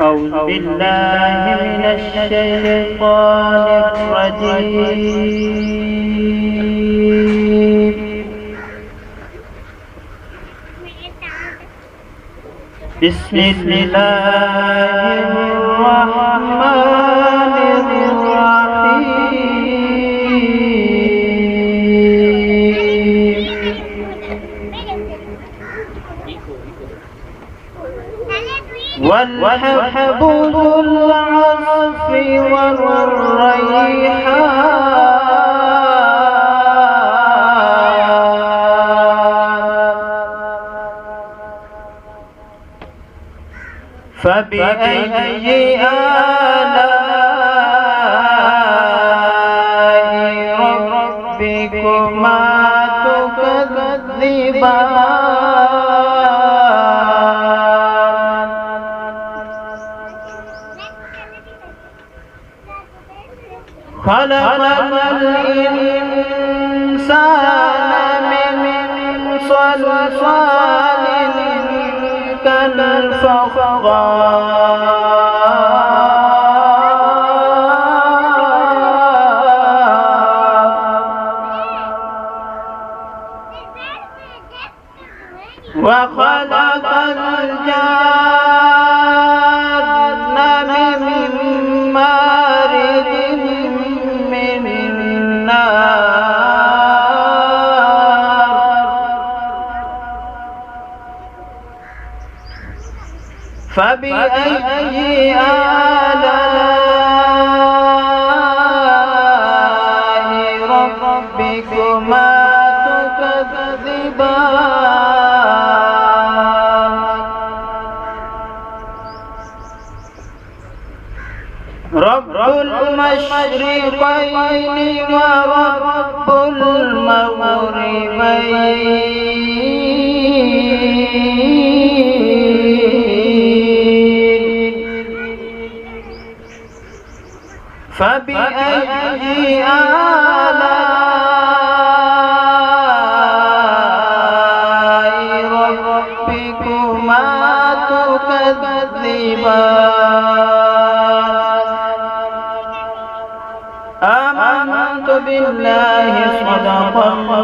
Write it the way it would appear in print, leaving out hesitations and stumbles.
أعوذ بالله من الشيطان الرجيم. بسم الله الرحمن الرحيم. والحب ذو العصف والريحان فبأي آلاء ربكما تكذبان خلق الإنسان من صلصال كالفخار وخلق الجان من مارج من نار فبأي آلاء ربكما تكذبان رب المشرقين ورب المغربين فبأي آلاء ربكما تكذبان آمنت بالله صدق الله